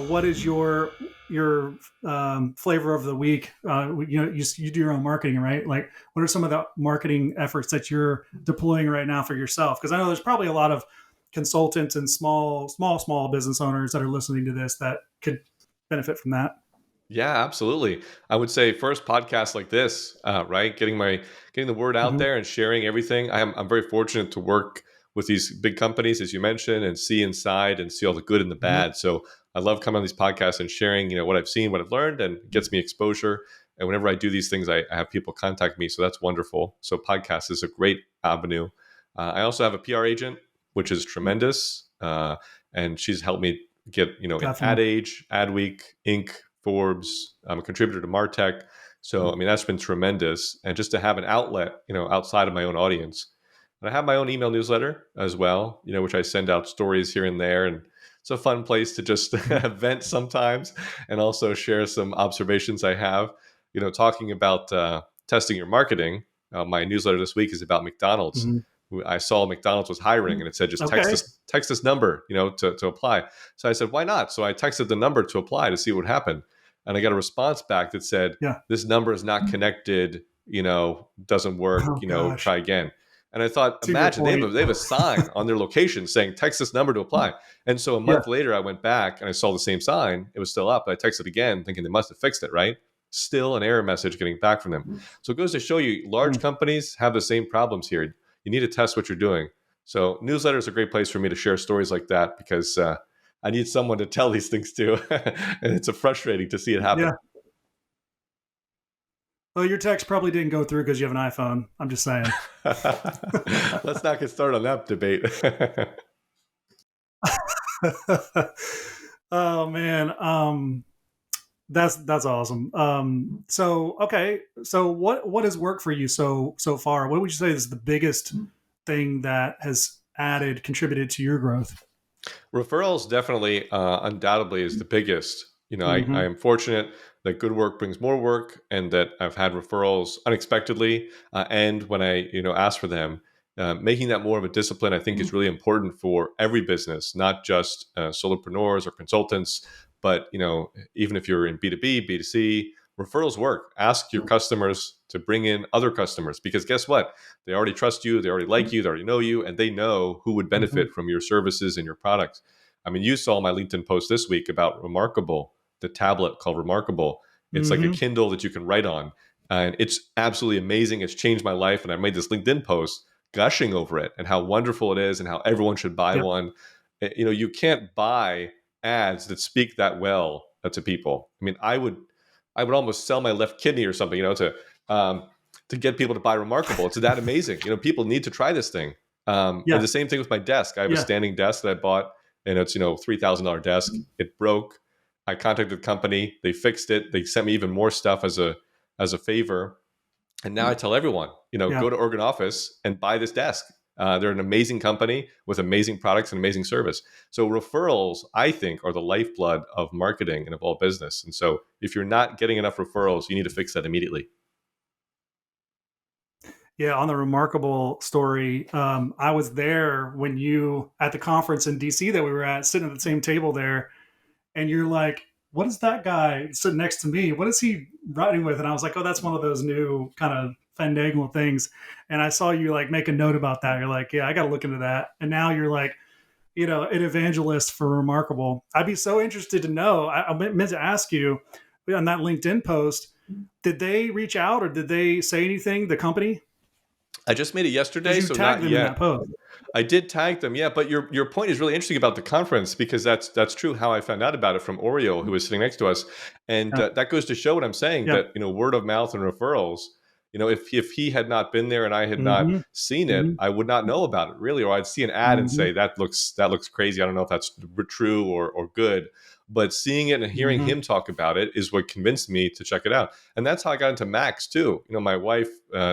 what is your flavor of the week? You do your own marketing, right? Like, what are some of the marketing efforts that you're deploying right now for yourself? Because I know there's probably a lot of consultants and small business owners that are listening to this that could benefit from that. Yeah, absolutely. I would say first podcasts like this, right? Getting the word out Mm-hmm. there and sharing everything. I'm very fortunate to work with these big companies, as you mentioned, and see inside and see all the good and the Mm-hmm. bad. So I love coming on these podcasts and sharing, what I've seen, what I've learned, and it gets me exposure. And whenever I do these things, I have people contact me. So that's wonderful. So podcast is a great avenue. I also have a PR agent, which is tremendous. And she's helped me get, in Ad Definitely. Age, Adweek, Inc., Forbes. I'm a contributor to Martech. So, I mean, that's been tremendous. And just to have an outlet, outside of my own audience. And I have my own email newsletter as well, which I send out stories here and there. And it's a fun place to just vent sometimes and also share some observations I have, talking about testing your marketing. My newsletter this week is about McDonald's. Mm-hmm. I saw McDonald's was hiring and it said, just Okay. text this number, to apply. So I said, why not? So I texted the number to apply to see what happened. And I got a response back that said, Yeah. this number is not connected, doesn't work, Oh gosh. try again. And I thought, To your imagine point. they have a sign on their location saying, text this number to apply. And so a Yeah. month later, I went back and I saw the same sign. It was still up. I texted again, thinking they must have fixed it, right? Still an error message getting back from them. So it goes to show you, large Mm. companies have the same problems here. You need to test what you're doing. So newsletter is a great place for me to share stories like that because I need someone to tell these things to. And it's frustrating to see it Yeah. happen. Well, your text probably didn't go through because you have an iPhone. I'm just saying. Let's not get started on that debate. Oh man. That's awesome. So okay. So what has worked for you so far? What would you say is the biggest thing that has contributed to your growth? Referrals definitely, undoubtedly, is the biggest. I Mm-hmm. am fortunate that good work brings more work, and that I've had referrals unexpectedly, and when I ask for them. Making that more of a discipline, I think, is really important for every business, not just solopreneurs or consultants, but even if you're in B2B, B2C, referrals work. Ask your customers to bring in other customers because guess what? They already trust you, they already like you, they already know you, and they know who would Mm-hmm. benefit from your services and your products. I mean, you saw my LinkedIn post this week about Remarkable, the tablet called Remarkable. It's like a Mm-hmm. Kindle that you can write on. And it's absolutely amazing. It's changed my life. And I made this LinkedIn post gushing over it and how wonderful it is and how everyone should buy Yep. one. You can't buy ads that speak that well to people. I mean, I would almost sell my left kidney or something, um, to get people to buy Remarkable. It's that amazing. People need to try this thing. And Yeah. the same thing with my desk. I have a Yeah. standing desk that I bought, and it's $3,000 desk. It broke. I contacted the company. They fixed it. They sent me even more stuff as a favor. And now I tell everyone, Yeah. go to Organ Office and buy this desk. They're an amazing company with amazing products and amazing service. So referrals, I think, are the lifeblood of marketing and of all business. And so if you're not getting enough referrals, you need to fix that immediately. Yeah, on the Remarkable story, I was there when you at the conference in DC that we were at, sitting at the same table there, and you're like, "What is that guy sitting next to me? What is he writing with?" And I was like, "Oh, that's one of those new kind of fandangle things." And I saw you like make a note about that. You're like, "Yeah, I got to look into that." And now you're like, an evangelist for Remarkable. I'd be so interested to know. I meant to ask you on that LinkedIn post, did they reach out or did they say anything? The company? I just made it Because yesterday, you so tagged not them in that yet. post. I did tag them, yeah. But your point is really interesting about the conference because that's true. How I found out about it from Oriole, who was sitting next to us, and Yeah. that goes to show what I'm saying. Yeah. That word of mouth and referrals. If he had not been there and I had not Mm-hmm. seen it, Mm-hmm. I would not know about it really, or I'd see an ad and Mm-hmm. say that looks crazy. I don't know if that's true or good. But seeing it and hearing Mm-hmm. him talk about it is what convinced me to check it out. And that's how I got into Macs too. My wife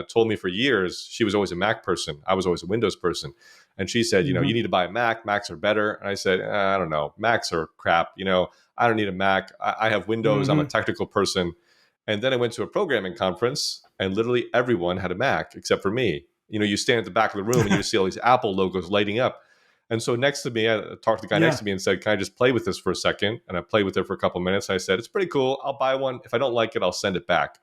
told me for years she was always a Mac person. I was always a Windows person. And she said, Mm-hmm. you need to buy a Mac. Macs are better. And I said, I don't know. Macs are crap. I don't need a Mac. I have Windows. I'm a Mm-hmm. technical person. And then I went to a programming conference and literally everyone had a Mac except for me. You stand at the back of the room and you just see all these Apple logos lighting up. And so next to me, I talked to the guy next Yeah. to me and said, "Can I just play with this for a second?" And I played with it for a couple minutes. I said, "It's pretty cool. I'll buy one. If I don't like it, I'll send it back."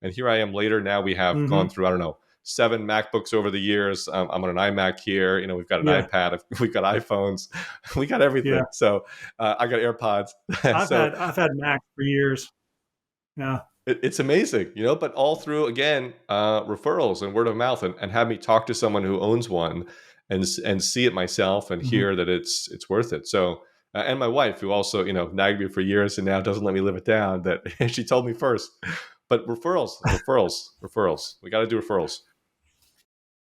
And here I am later. Now we have gone Hmm. through, I don't know, 7 MacBooks over the years. I'm on an iMac here. We've got an Yeah. iPad. We've got iPhones. We got Yeah. everything. So I got AirPods. So I've had Mac for years. Yeah. it's amazing, but all through, again, referrals and word of mouth, and have me talk to someone who owns one, and see it myself, and Hmm. hear that it's worth it. So and my wife, who also nagged me for years and now doesn't let me live it down, that she told me first. But referrals, referrals, referrals. We got to do referrals.